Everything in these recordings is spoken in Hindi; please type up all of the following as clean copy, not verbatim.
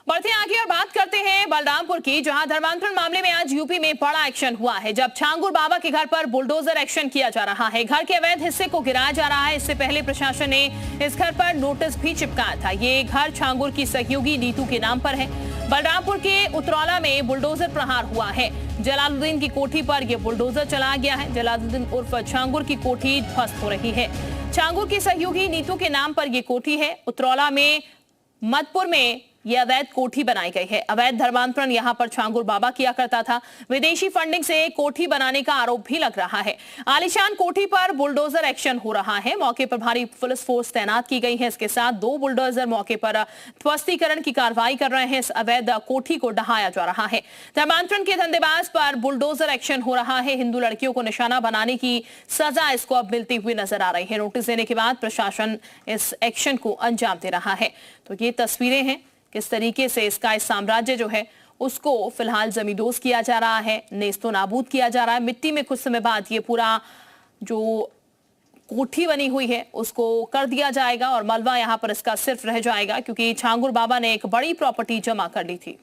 बढ़ते आगे और बात करते हैं बलरामपुर की, जहां धर्मांतरण मामले में आज यूपी में बड़ा एक्शन हुआ है। जब छांगुर बाबा के घर पर बुलडोजर एक्शन किया जा रहा है, घर के अवैध हिस्से को गिराया जा रहा है। इससे पहले प्रशासन ने इस घर पर नोटिस भी चिपकाया था। ये घर छांगुर की सहयोगी नीतू के नाम पर है। बलरामपुर के उतरौला में बुलडोजर प्रहार हुआ है। जलालुद्दीन की कोठी पर यह बुलडोजर चलाया गया है। जलालुद्दीन उर्फ छांगुर की कोठी ध्वस्त हो रही है। छांगुर की सहयोगी नीतू के नाम पर यह कोठी है। उतरौला में मदपुर में यह अवैध कोठी बनाई गई है। अवैध धर्मांतरण यहां पर छांगुर बाबा किया करता था। विदेशी फंडिंग से कोठी बनाने का आरोप भी लग रहा है। आलीशान कोठी पर बुलडोजर एक्शन हो रहा है। मौके पर भारी पुलिस फोर्स तैनात की गई है। इसके साथ 2 बुलडोजर मौके पर ध्वस्तीकरण की कार्रवाई कर रहे हैं। इस अवैध कोठी को ढहाया जा रहा है। धर्मांतरण के धंधेबाज पर बुलडोजर एक्शन हो रहा है। हिंदू लड़कियों को निशाना बनाने की सजा इसको अब मिलती हुई नजर आ रही है। नोटिस देने के बाद प्रशासन इस एक्शन को अंजाम दे रहा है। तो ये तस्वीरें हैं किस तरीके से इसका इस साम्राज्य जो है उसको फिलहाल जमींदोज किया जा रहा है, नेस्तो नाबूद किया जा रहा है। मिट्टी में कुछ समय बाद ये पूरा जो कोठी बनी हुई है उसको कर दिया जाएगा और मलबा यहां पर इसका सिर्फ रह जाएगा, क्योंकि छांगुर बाबा ने एक बड़ी प्रॉपर्टी जमा कर ली थी।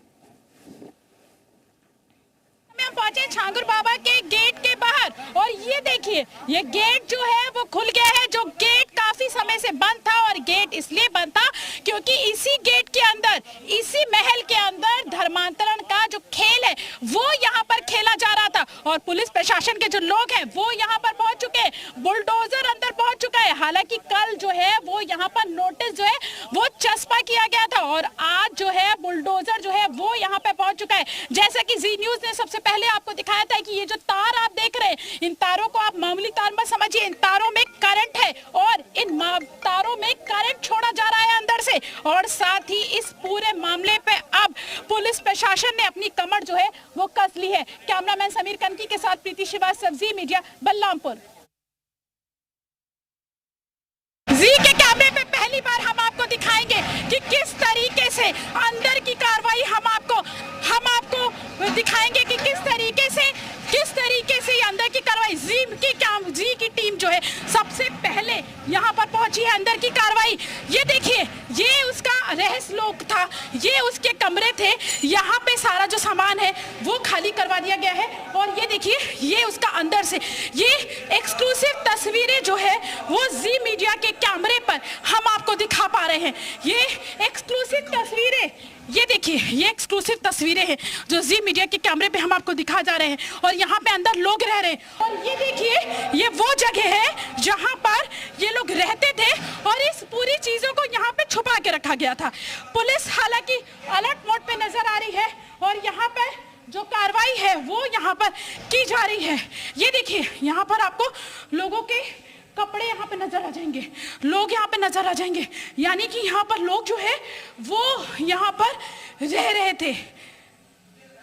हम पहुंचे छांगुर बाबा के गेट के बाहर और ये देखिए, ये गेट जो है वो खुल गया है। जो गेट काफी समय से बंद था, और गेट इसलिए बंद था क्योंकि इसी गेट के अंदर, इसी महल के अंदर धर्मांतरण का जो खेल है वो यहाँ पर खेला जा रहा था। और पुलिस प्रशासन के जो लोग हैं वो यहाँ पर पहुंच चुके हैं। बुलडोजर अंदर पहुंच चुका है। हालांकि कल जो है वो यहाँ पर नोटिस जो है वो चस्पा किया गया था, और आज जो है बुलडोजर जो है वो यहाँ पे पहुंच चुका है। जैसा कि जी न्यूज ने सबसे पहले आपको दिखाया था कि ये जो तार आप देख रहे हैं, इन तारों को आप मामूली तार मत समझिए। इन तारों में करंट है और इन तारों में करंट छोड़ा जा रहा है अंदर से। और साथ ही इस पूरे मामले पे अब पुलिस प्रशासन ने अपनी कमर जो है वो कस ली है। कैमरामैन समीर कनकी के साथ प्रीति श्रीवास्तव, जी मीडिया, बलरामपुर। जी के कैमरे पे पहली बार हम आपको दिखाएंगे कि किस तरीके से अंदर की कार्रवाई हम आपको दिखाएंगे कि किस तरीके से अंदर की कार्रवाई जी की टीम जो है सबसे पहले यहाँ पर पहुंची है। अंदर की कार्रवाई ये देखिए, ये उसका रहस्य लोक था, ये उसके कमरे थे। यहाँ पे सारा जो सामान है वो खाली करवा दिया गया है। और ये देखिए, ये उसका अंदर से ये एक्सक्लूसिव तस्वीरें जो है वो जी मीडिया के कैमरे पर हम आपको दिखा पा रहे हैं। ये एक्सक्लूसिव तस्वीरें, ये देखिए, ये एक्सक्लूसिव तस्वीरें हैं जो जी मीडिया के कैमरे पे हम आपको दिखा जा रहे हैं। और यहाँ पे अंदर लोग रह रहे हैं। और ये देखिए, ये वो जगह है जहाँ पर ये लोग रहते थे, और इस पूरी चीजों को यहाँ पे छुपा के रखा गया था। पुलिस हालांकि अलर्ट मोड पे नजर आ रही है, और यहाँ पर जो कार्रवाई है वो यहाँ पर की जा रही है। ये देखिए, यहाँ पर आपको लोगों के कपड़े यहाँ पे नजर आ जाएंगे, लोग यहाँ पे नजर आ जाएंगे। यानी कि यहाँ पर लोग जो है वो यहाँ पर रह रहे थे।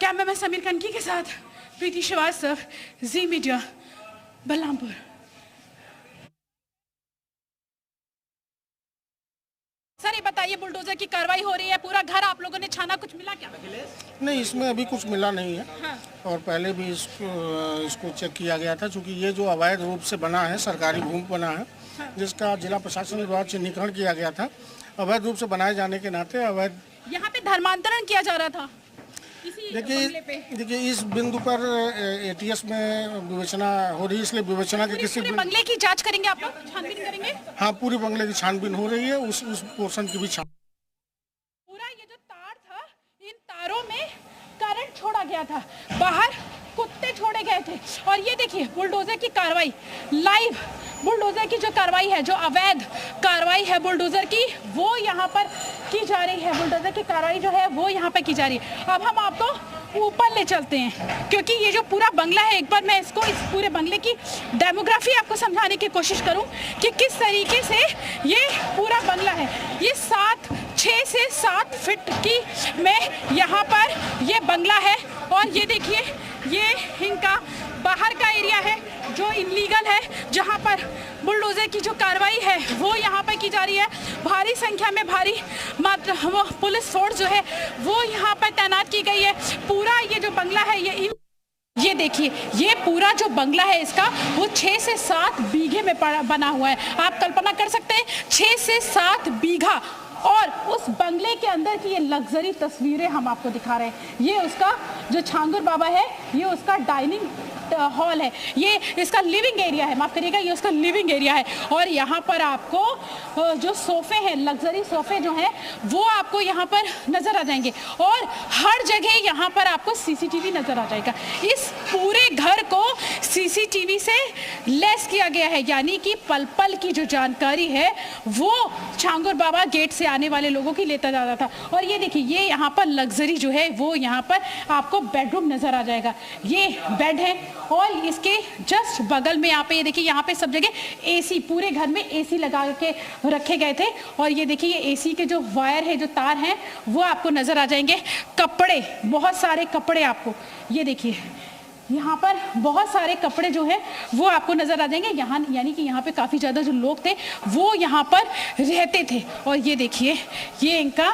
कैमरामैन समीर कनकी के साथ प्रीति श्रीवास्तव, जी मीडिया, बलरामपुर। सर ये बताइए, बुलडोजर की कार्रवाई हो रही है, पूरा घर आप लोगों ने छाना, कुछ मिला क्या? नहीं, इसमें अभी कुछ मिला नहीं है। हाँ। और पहले भी इसको चेक किया गया था, क्योंकि ये जो अवैध रूप से बना है, सरकारी भूमि बना है। हाँ। जिसका जिला प्रशासन विभाग से निरीक्षण किया गया था। अवैध रूप से बनाए जाने के नाते अवैध यहाँ पे धर्मांतरण किया जा रहा था। देखिए, इस बिंदु पर एटीएस में विवेचना हो रही है, इसलिए विवेचना के किसी बंगले की जांच करेंगे आप लोग, छानबीन करेंगे? हाँ, पूरी बंगले की छानबीन हो रही है, उस पोर्शन की भी छान। पूरा ये जो तार था, इन तारों में करंट छोड़ा गया था, बाहर कुत्ते छोड़े गए थे। और ये देखिए, बुलडोजर की कार्रवाई लाइव, बुलडोजर की जो कार्रवाई है, जो अवैध कार्रवाई है बुलडोजर की, वो यहाँ पर की जा रही है। बुलडोजर की कार्रवाई जो है वो यहाँ पर की जा रही है। अब हम आपको ऊपर ले चलते हैं, क्योंकि ये जो पूरा बंगला है, एक बार मैं इस पूरे बंगले की डेमोग्राफी आपको समझाने की कोशिश करूं कि किस तरीके से ये पूरा बंगला है। ये 6 से 7 फीट की में यहाँ पर ये बंगला है। और ये देखिए, ये इनका बाहर का एरिया है जो इनलीगल है, जहाँ पर बुलडोजर की जो कार्रवाई है वो यहाँ पर की जा रही है। भारी संख्या में वो पुलिस फोर्स जो है वो यहाँ पर तैनात की गई है। पूरा ये जो बंगला है, ये देखिए, ये पूरा जो बंगला है इसका वो 6 से 7 बीघे में बना हुआ है। आप कल्पना कर सकते हैं, 6 से 7 बीघा और उस बंगले के अंदर की ये लग्जरी तस्वीरें हम आपको दिखा रहे हैं। ये उसका जो छांगुर बाबा है, ये उसका डाइनिंग हॉल है, ये इसका लिविंग एरिया है, माफ करिएगा, ये उसका लिविंग एरिया है। और यहाँ पर आपको जो सोफे हैं, लग्जरी सोफे जो हैं, वो आपको यहाँ पर नजर आ जाएंगे। और हर जगह यहाँ पर आपको सीसीटीवी नजर आ जाएगा। इस पूरे घर को सीसीटीवी से लैस किया गया है, यानी कि पल पल की जो जानकारी है वो छांगुर बाबा गेट से आने वाले लोगों की लेता जाता था। और ये देखिए, ये यहाँ पर लग्जरी जो है वो यहाँ पर आपको बेडरूम नजर आ जाएगा। ये बेड है और इसके जस्ट बगल में यहाँ पे ये देखिए, यहाँ पे सब जगह एसी, पूरे घर में एसी लगा के रखे गए थे। और ये देखिए, ये एसी के जो वायर है, जो तार हैं, वो आपको नजर आ जाएंगे। कपड़े, बहुत सारे कपड़े आपको, ये देखिए यहाँ पर बहुत सारे कपड़े जो है वो आपको नजर आ जाएंगे। यहाँ यानी कि यहाँ पे काफी ज्यादा जो लोग थे वो यहाँ पर रहते थे। और ये देखिए, ये इनका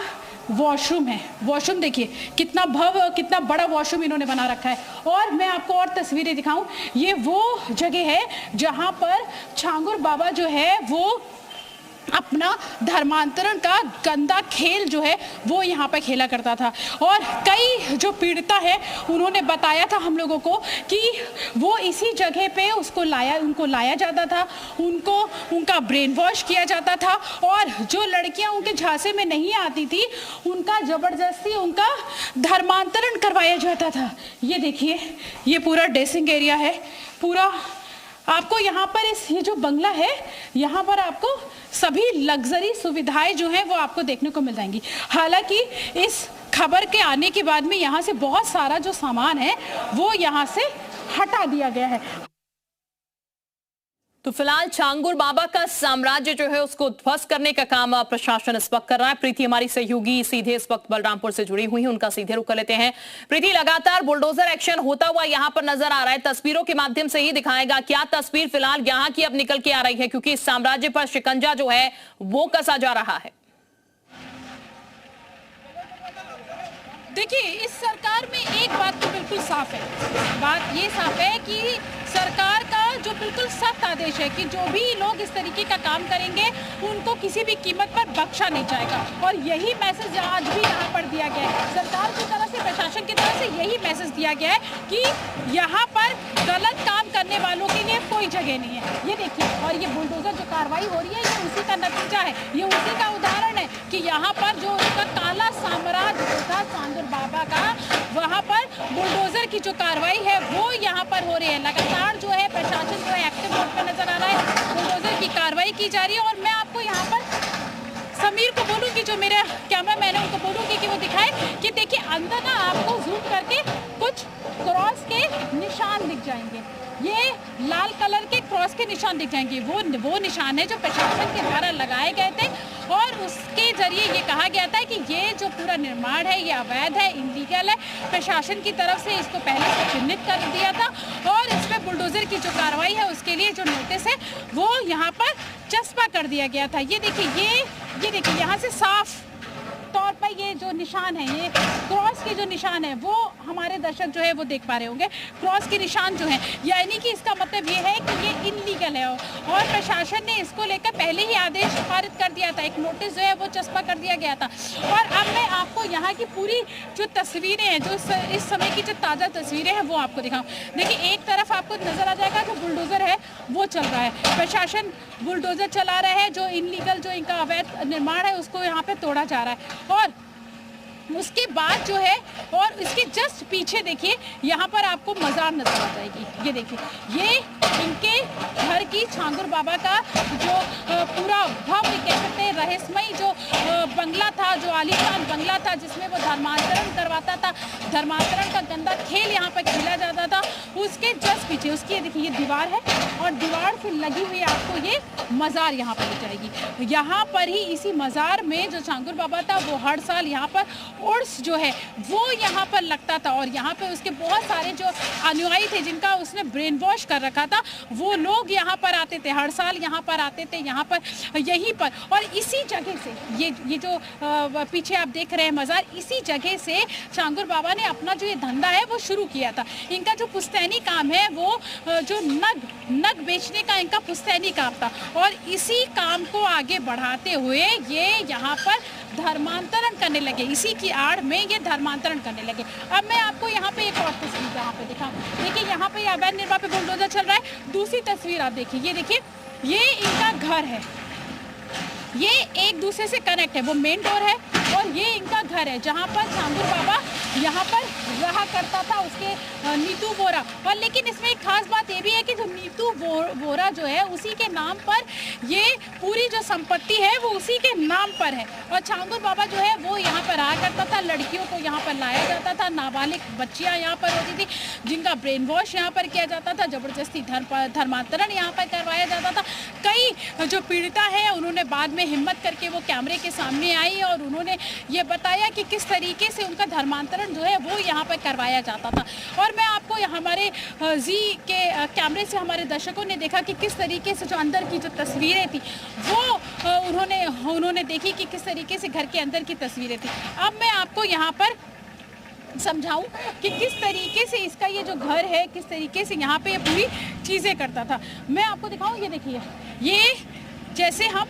वॉशरूम है। वॉशरूम देखिए कितना भव्य, कितना बड़ा वॉशरूम इन्होंने बना रखा है। और मैं आपको और तस्वीरें दिखाऊं, ये वो जगह है जहां पर छांगुर बाबा जो है वो अपना धर्मांतरण का गंदा खेल जो है वो यहाँ पर खेला करता था। और कई जो पीड़िता है उन्होंने बताया था हम लोगों को कि वो इसी जगह पे उनको लाया जाता था, उनका ब्रेन वॉश किया जाता था। और जो लड़कियां उनके झांसे में नहीं आती थी उनका जबरदस्ती उनका धर्मांतरण करवाया जाता था। ये देखिए, ये पूरा ड्रेसिंग एरिया है। पूरा आपको यहाँ पर ये जो बंगला है, यहाँ पर आपको सभी लग्जरी सुविधाएं जो हैं वो आपको देखने को मिल जाएंगी। हालांकि इस खबर के आने के बाद में यहाँ से बहुत सारा जो सामान है वो यहाँ से हटा दिया गया है। तो फिलहाल छांगुर बाबा का साम्राज्य जो है उसको ध्वस्त करने का काम प्रशासन इस वक्त कर रहा है। प्रीति हमारी सहयोगी सीधे इस वक्त बलरामपुर से जुड़ी हुई है, उनका सीधे रुख कर लेते हैं। प्रीति, लगातार बुलडोजर एक्शन होता हुआ यहाँ पर नजर आ रहा है, तस्वीरों के माध्यम से ही दिखाएगा क्या तस्वीर फिलहाल यहाँ की अब निकल के आ रही है, क्योंकि इस साम्राज्य पर शिकंजा जो है वो कसा जा रहा है। देखिए, इस सरकार में एक बात तो बिल्कुल साफ है, बात ये साफ है कि सरकार का जो बिल्कुल सख्त आदेश है कि जो भी लोग इस तरीके का काम करेंगे उनको किसी भी कीमत पर बख्शा नहीं जाएगा। और यही मैसेज आज भी यहाँ पर दिया गया है, सरकार की तरफ से, प्रशासन की तरफ से यही मैसेज दिया गया है कि यहाँ पर गलत काम करने वालों के लिए कोई जगह नहीं है। ये देखिए, और ये बुलडोजर जो कार्रवाई हो रही है ये उसी का नतीजा है, ये उसी का उदाहरण है कि यहाँ पर जो उसका काला साम्राज्य था छांगुर बाबा का, वहाँ पर बुलडोजर की जो कार्रवाई है वो यहाँ पर हो रही है। लगातार जो है प्रशासन जो है एक्टिव मोड पे नजर आ रहा है, बुलडोजर की कार्रवाई की जा रही है। और मैं आपको यहाँ पर समीर को बोलूँगी, जो मेरे कैमरा मैन है उनको बोलूँगी कि वो दिखाए कि देखिए अंदर ना आपको जूम करके कुछ क्रॉस के निशान दिख जाएंगे, ये लाल कलर के क्रॉस के निशान दिख जाएंगे। वो निशान है जो प्रशासन के द्वारा लगाए गए थे और उसके जरिए ये कहा गया था कि ये जो पूरा निर्माण है ये अवैध है, इनलीगल है। प्रशासन की तरफ से इसको पहले से चिन्हित कर दिया था और इसमें बुलडोजर की जो कार्रवाई है उसके लिए जो नोटिस है वो यहाँ पर चस्पा कर दिया गया था। ये देखिए, ये देखिए यहाँ से साफ तौर पर ये जो निशान है, ये क्रॉस के जो निशान है वो हमारे दर्शक जो है वो देख पा रहे होंगे। क्रॉस के निशान जो है, यानी कि इसका मतलब ये है कि ये इनलीगल है और प्रशासन ने इसको लेकर पहले ही आदेश पारित कर दिया था, एक नोटिस जो है वो चस्पा कर दिया गया था। और अब मैं आपको यहाँ की पूरी जो तस्वीरें हैं, जो इस समय की जो ताज़ा तस्वीरें हैं वो आपको दिखाऊँ। देखिए, एक तरफ आपको नजर आ जाएगा जो बुलडोजर है वो चल रहा है, प्रशासन बुलडोजर चला रहा है, जो इनलीगल जो इनका अवैध निर्माण है उसको यहाँ पे तोड़ा जा रहा है। और उसके बाद जो है, और इसके जस्ट पीछे देखिए यहाँ पर आपको मज़ार नजर आ जाएगी। ये देखिए, ये इनके घर की छांगुर बाबा का जो पूरा भव्य कह सकते हैं रहस्यमयी जो बंगला था, जो आलीशान बंगला था जिसमें वो धर्मांतरण करवाता था, धर्मांतरण का गंदा खेल यहाँ पर खेला जाता था, उसके जस्ट पीछे उसकी देखिए ये दीवार है और दीवार से लगी हुई आपको ये मज़ार यहाँ पर मिल जाएगी। यहाँ पर ही इसी मज़ार में जो छांगुर बाबा था वो हर साल यहाँ पर उर्स जो है वो यहाँ पर लगता था और यहाँ पे उसके बहुत सारे जो अनुयायी थे जिनका उसने ब्रेन वॉश कर रखा था वो लोग यहाँ पर आते थे, हर साल यहाँ पर आते थे, यहाँ पर यहीं पर। और इसी जगह से ये जो पीछे आप देख रहे हैं मज़ार, इसी जगह से छांगुर बाबा ने अपना जो ये धंधा है वो शुरू किया था। इनका जो पुश्तैनी काम है वो जो नग बेचने का इनका पुश्तैनी काम था और इसी काम को आगे बढ़ाते हुए ये यहाँ पर धर्मांतरण करने लगे, इसी की आड़ में ये धर्मांतरण करने लगे। अब मैं आपको यहाँ पे एक और तस्वीर यहाँ पे दिखाऊं, देखिए यहाँ पे अवैध निर्माण पे बुलडोजर चल रहा है। दूसरी तस्वीर आप देखिए, ये देखिए ये इनका घर है, ये एक दूसरे से कनेक्ट है, वो मेन डोर है और ये इनका घर है जहाँ पर छांगुर बाबा यहाँ पर रहा करता था, उसके नीतू वोरा। और लेकिन इसमें एक खास बात ये भी है कि जो नीतू वोरा जो है उसी के नाम पर ये पूरी जो संपत्ति है वो उसी के नाम पर है। और छांगुर बाबा जो है वो यहाँ पर रहा करता था, लड़कियों को यहाँ पर लाया जाता था, नाबालिग बच्चियाँ यहाँ पर होती थी जिनका ब्रेन वॉश यहाँ पर किया जाता था, जबरदस्ती धर्मांतरण यहाँ पर करवाया जाता था। कई जो पीड़िता है उन्होंने बाद में हिम्मत करके वो कैमरे के सामने आई और उन्होंने ये बताया कि किस तरीके से उनका धर्मांतरण जो है वो यहाँ पर करवाया जाता था। और मैं आपको हमारे जी के कैमरे से हमारे दर्शकों ने देखा कि किस तरीके से जो अंदर की जो तस्वीरें थी वो उन्होंने देखी कि किस तरीके से घर के अंदर की तस्वीरें थी। अब मैं आपको यहाँ पर समझाऊं कि किस तरीके से इसका ये जो घर है किस तरीके से यहाँ पे ये पूरी चीज़ें करता था। मैं आपको दिखाऊं, ये देखिए, ये जैसे हम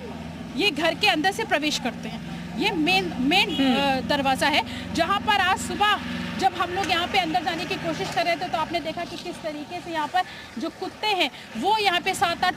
ये घर के अंदर से प्रवेश करते हैं, ये मेन दरवाज़ा है जहाँ पर आज सुबह जब हम लोग यहाँ पे अंदर जाने की कोशिश कर रहे थे तो आपने देखा कि किस तरीके से यहाँ पर जो कुत्ते हैं वो यहाँ पे 7-8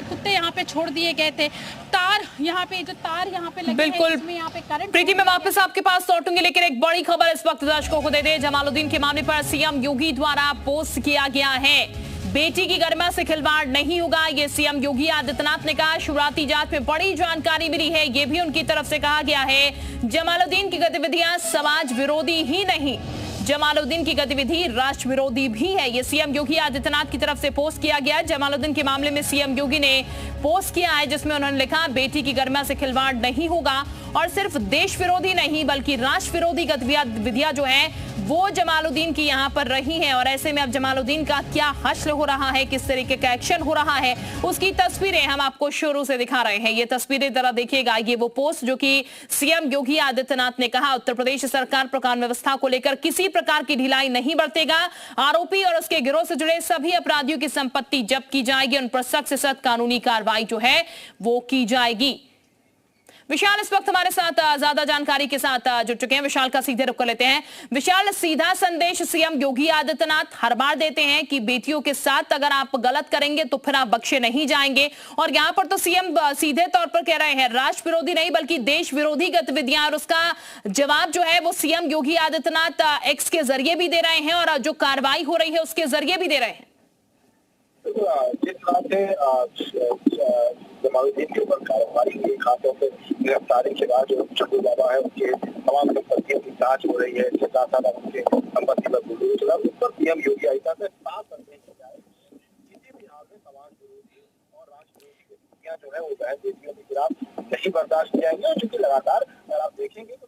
कुत्ते यहाँ पे छोड़ दिए गए थे। तार यहाँ पे लगे बिल्कुल हैं, इसमें यहाँ पे करंट। प्रीति, मैं वापस आपके पास लौटूंगी, लेकिन एक बड़ी खबर इस वक्त दर्शकों को दे दे। जमालुद्दीन के मामले पर सीएम योगी द्वारा पोस्ट किया गया है, बेटी की गरिमा से खिलवाड़ नहीं होगा, ये सीएम योगी आदित्यनाथ ने कहा। शुरुआती जांच में बड़ी जानकारी मिली है, ये भी उनकी तरफ से कहा गया है। जमालुद्दीन की गतिविधियां समाज विरोधी ही नहीं, जमालुद्दीन की गतिविधि राष्ट्र विरोधी भी है, ये सीएम योगी आदित्यनाथ की तरफ से पोस्ट किया गया। जमालुद्दीन के मामले में सीएम योगी ने पोस्ट किया है जिसमें उन्होंने लिखा, बेटी की गरिमा से खिलवाड़ नहीं होगा और सिर्फ देश विरोधी नहीं बल्कि राष्ट्र विरोधी गतिविधियां जो है वो जमालुद्दीन की यहाँ पर रही हैं। और ऐसे में अब जमालुद्दीन का क्या हश्र हो रहा है, किस तरीके का एक्शन हो रहा है, उसकी तस्वीरें हम आपको शुरू से दिखा रहे हैं। ये तस्वीरें जरा देखिएगा, ये वो पोस्ट जो कि सीएम योगी आदित्यनाथ ने कहा, उत्तर प्रदेश सरकार पर कानून व्यवस्था को लेकर किसी प्रकार की ढिलाई नहीं बरतेगा, आरोपी और उसके गिरोह से जुड़े सभी अपराधियों की संपत्ति जब्त की जाएगी, उन पर सख्त से सख्त कानूनी कार्रवाई जो है वो की जाएगी। विशाल इस वक्त हमारे साथ ज्यादा जानकारी के साथ जुड़ चुके हैं, विशाल का सीधे रुख कर लेते हैं। विशाल, सीधा संदेश सीएम योगी आदित्यनाथ हर बार देते हैं कि बेटियों के साथ अगर आप गलत करेंगे तो फिर आप बख्शे नहीं जाएंगे, और यहाँ पर तो सीएम सीधे तौर पर कह रहे हैं राष्ट्र विरोधी नहीं बल्कि देश विरोधी गतिविधियां, और उसका जवाब जो है वो सीएम योगी आदित्यनाथ एक्स के जरिए भी दे रहे हैं और जो कार्रवाई हो रही है उसके जरिए भी दे रहे हैं। जिस तरह से जमालुद्दीन के ऊपर कार्रवाई हुई, खासतौर से गिरफ्तारी के बाद जो छांगुर बाबा है उनके तमाम संपत्तियों की जांच हो रही है, इसके साथ साथ उनके संपत्ति पर बुलडोजर चला, उस पर सीएम योगी आदित्यनाथ ने साफ संदेश दिया है किसी भी हाल में समाज विरोधी और राष्ट्र विरोधी गतिविधियां जो है वो बहन बेटियों के खिलाफ नहीं बर्दाश्त की जाएंगी। और चूंकि लगातार अगर आप देखेंगे तो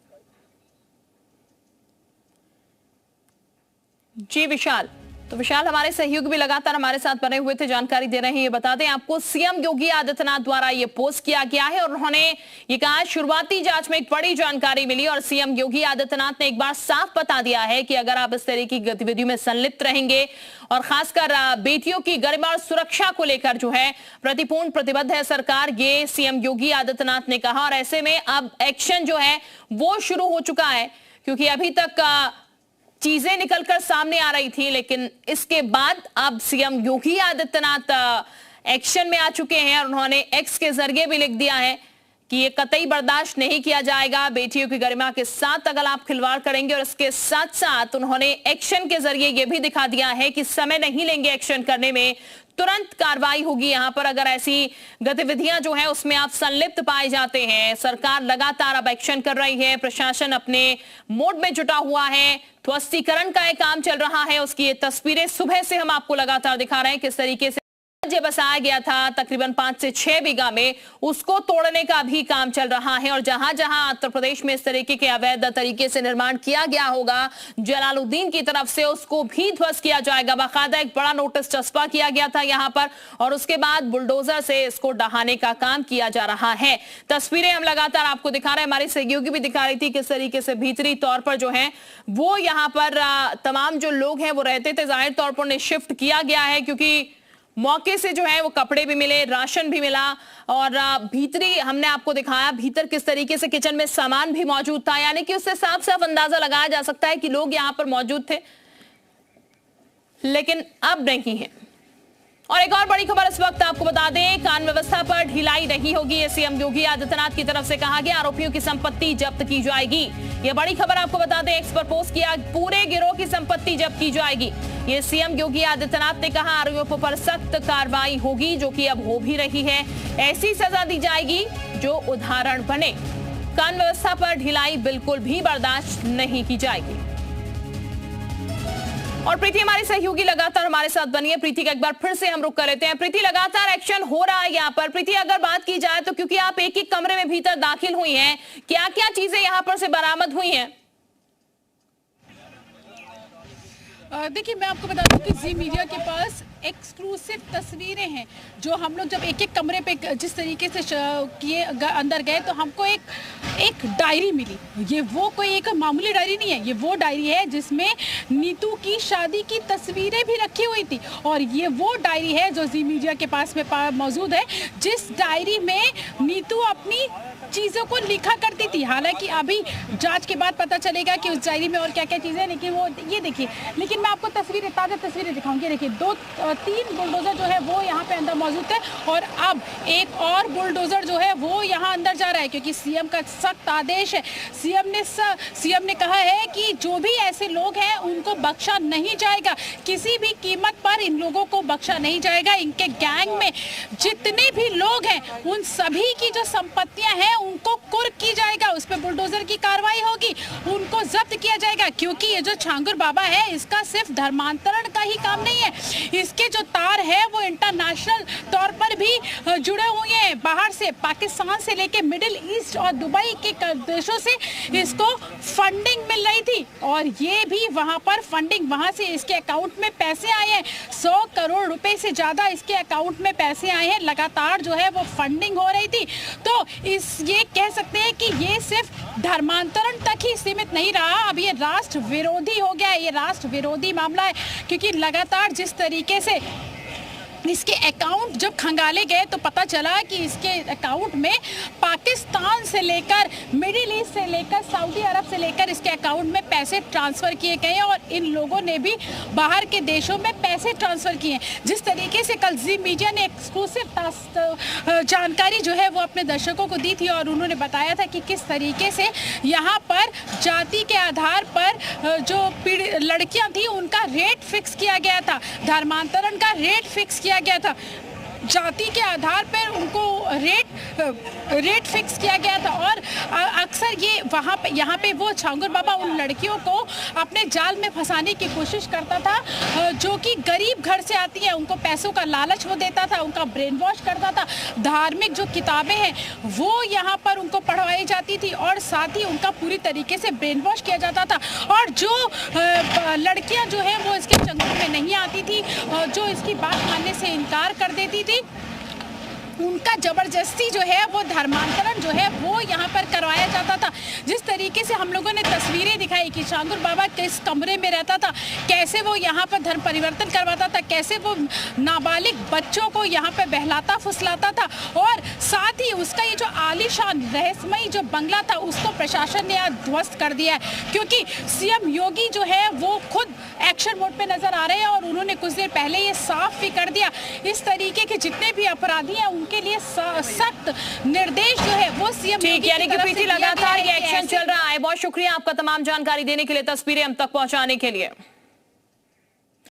जी विशाल, तो विशाल हमारे सहयोगी भी लगातार हमारे साथ बने हुए थे, जानकारी दे रहे हैं। ये बता दें आपको, सीएम योगी आदित्यनाथ द्वारा ये पोस्ट किया गया है और उन्होंने ये कहा शुरुआती जांच में एक बड़ी जानकारी मिली और सीएम योगी आदित्यनाथ ने एक बार साफ बता दिया है कि अगर आप इस तरह की गतिविधियों में संलिप्त रहेंगे और खासकर बेटियों की गरिमा और सुरक्षा को लेकर जो है प्रतिपूर्ण प्रतिबद्ध है सरकार, ये सीएम योगी आदित्यनाथ ने कहा। और ऐसे में अब एक्शन जो है वो शुरू हो चुका है, क्योंकि अभी तक चीजें निकलकर सामने आ रही थी, लेकिन इसके बाद अब सीएम योगी आदित्यनाथ एक्शन में आ चुके हैं और उन्होंने एक्स के जरिए भी लिख दिया है कि ये कतई बर्दाश्त नहीं किया जाएगा, बेटियों की गरिमा के साथ अगर आप खिलवाड़ करेंगे। और इसके साथ साथ उन्होंने एक्शन के जरिए ये भी दिखा दिया है कि समय नहीं लेंगे एक्शन करने में, तुरंत कार्रवाई होगी। यहाँ पर अगर ऐसी गतिविधियां जो है उसमें आप संलिप्त पाए जाते हैं, सरकार लगातार अब एक्शन कर रही है, प्रशासन अपने मोड में जुटा हुआ है, ध्वस्तीकरण का एक काम चल रहा है, उसकी ये तस्वीरें सुबह से हम आपको लगातार दिखा रहे हैं किस तरीके से जो बसाया गया था तकरीबन 5 से 6 बीघा में, उसको तोड़ने का भी काम चल रहा है। और जहां जहां उत्तर प्रदेश में इस तरीके के अवैध तरीके से निर्माण किया गया होगा जलालुद्दीन की तरफ से, उसको भी ध्वस्त किया जाएगा। बाकायदा एक बड़ा नोटिस चस्पा किया गया था यहां पर और उसके बाद बुलडोजर से इसको ढहाने का काम किया जा रहा है। तस्वीरें हम लगातार आपको दिखा रहे हैं, हमारी सहयोगी भी दिखा रही थी किस तरीके से भीतरी तौर पर जो है वो यहाँ पर तमाम जो लोग हैं वो रहते थे, जाहिर तौर पर उन्हें शिफ्ट किया गया है क्योंकि मौके से जो है वो कपड़े भी मिले, राशन भी मिला और भीतरी हमने आपको दिखाया भीतर किस तरीके से किचन में सामान भी मौजूद था, यानी कि उससे साफ साफ अंदाजा लगाया जा सकता है कि लोग यहां पर मौजूद थे, लेकिन अब नहीं है। और एक और बड़ी खबर इस वक्त आपको बता दें, कानून व्यवस्था पर ढिलाई नहीं होगी, ये सीएम योगी आदित्यनाथ की तरफ से कहा गया। आरोपियों की संपत्ति जब्त की जाएगी, ये बड़ी खबर आपको बता दें। एक्स पर पोस्ट किया, पूरे गिरोह की संपत्ति जब्त की जाएगी, ये सीएम योगी आदित्यनाथ ने कहा। आरोपियों पर सख्त कार्रवाई होगी, जो कि अब हो भी रही है। ऐसी सजा दी जाएगी जो उदाहरण बने। कानून व्यवस्था पर ढिलाई बिल्कुल भी बर्दाश्त नहीं की जाएगी। और प्रीति हमारी सहयोगी लगातार हमारे साथ बनी है। प्रीति का एक बार फिर से हम रुक कर लेते हैं। प्रीति, लगातार एक्शन हो रहा है यहाँ पर। प्रीति, अगर बात की जाए तो क्योंकि आप एक एक कमरे में भीतर दाखिल हुई हैं, क्या क्या चीजें यहाँ पर से बरामद हुई हैं? देखिए, मैं आपको बता दूं कि जी मीडिया के पास एक्सक्लूसिव तस्वीरें हैं, जो हम लोग जब एक एक कमरे पे जिस तरीके से किए अंदर गए तो हमको एक डायरी मिली। ये वो कोई एक मामूली डायरी नहीं है, ये वो डायरी है जिसमें नीतू की शादी की तस्वीरें भी रखी हुई थी। और ये वो डायरी है जो जी मीडिया के पास में मौजूद है, जिस डायरी में नीतू अपनी चीज़ों को लिखा करती थी। हालांकि अभी जांच के बाद पता चलेगा कि उस डायरी में और क्या क्या चीज़ें हैं, लेकिन वो ये देखिए। लेकिन मैं आपको ताज़ा तस्वीरें दिखाऊंगी। देखिए, 2-3 बुलडोज़र जो है वो यहाँ पे अंदर मौजूद थे और अब एक और बुलडोज़र जो है वो यहाँ अंदर जा रहा है, क्योंकि सीएम का सख्त आदेश है। सीएम ने कहा है कि जो भी ऐसे लोग हैं उनको बख्शा नहीं जाएगा, किसी भी कीमत पर इन लोगों को बख्शा नहीं जाएगा। इनके गैंग में जितने भी लोग हैं उन सभी की जो संपत्तियां हैं उनको कुर्क की जाएगा, उस पर बुलडोजर की कार्रवाई होगी, उनको जब्त किया जाएगा। क्योंकि ये जो छांगुर बाबा है, इसका सिर्फ धर्मांतरण का ही काम नहीं है, इसके जो तार है वो इंटरनेशनल तौर पर भी जुड़े हुए हैं। बाहर से, पाकिस्तान से लेके मिडिल ईस्ट और दुबई के देशों से इसको फंडिंग मिल रही थी और ये भी वहां पर फंडिंग, वहां से इसके अकाउंट में पैसे आए हैं। 100 करोड़ रुपए से ज्यादा इसके अकाउंट में पैसे आए हैं। लगातार जो है वो फंडिंग हो रही थी। तो ये कह सकते हैं कि ये सिर्फ धर्मांतरण तक ही सीमित नहीं रहा, अब ये राष्ट्र विरोधी हो गया है। ये राष्ट्र विरोधी मामला है, क्योंकि लगातार जिस तरीके से इसके अकाउंट जब खंगाले गए तो पता चला कि इसके अकाउंट में पाकिस्तान से लेकर, मिडिल ईस्ट से लेकर, सऊदी अरब से लेकर इसके अकाउंट में पैसे ट्रांसफ़र किए गए और इन लोगों ने भी बाहर के देशों में पैसे ट्रांसफ़र किए। जिस तरीके से कल जी मीडिया ने एक्सक्लूसिव जानकारी जो है वो अपने दर्शकों को दी थी और उन्होंने बताया था कि किस तरीके से यहाँ पर जाति के आधार पर जो लड़कियाँ थी उनका रेट फिक्स किया गया था, धर्मांतरण का रेट फिक्स किया गया था, जाति के आधार पर उनको रेट फिक्स किया गया था। और अक्सर ये यहाँ पे वो छांगुर बाबा उन लड़कियों को अपने जाल में फंसाने की कोशिश करता था, जो कि गरीब घर से आती है, उनको पैसों का लालच वो देता था, उनका ब्रेन वॉश करता था। धार्मिक जो किताबें हैं वो यहाँ पर उनको पढ़वाई जाती थी और साथ ही उनका पूरी तरीके से ब्रेन वॉश किया जाता था। और जो लड़कियाँ जो है वो इसके चंगुल में नहीं आती थी, जो इसकी बात मानने से इनकार कर देती थी, उनका जबरदस्ती जो है वो धर्मांतरण जो है वो यहाँ पर करवाया जाता था। जिस तरीके से हम लोगों ने तस्वीरें दिखाई कि छांगुर बाबा किस कमरे में रहता था, कैसे वो यहाँ पर धर्म परिवर्तन करवाता था, कैसे वो नाबालिग बच्चों को यहाँ पर बहलाता फुसलाता था, और साथ ही उसका ये जो आलीशान रहस्यमयी जो बंगला था उसको प्रशासन ने आज ध्वस्त कर दिया है। क्योंकि सीएम योगी जो है वो खुद एक्शन मोड पे नजर आ रहे हैं और उन्होंने कुछ देर पहले ये साफ भी कर दिया, इस तरीके के जितने भी अपराधी हैं उनके लिए सख्त निर्देश जो है वो सीएम योगी यानी कि प्रीति लगातार ये एक्शन चल रहा है। बहुत शुक्रिया आपका तमाम जानकारी देने के लिए, तस्वीरें हम तक पहुंचाने के लिए।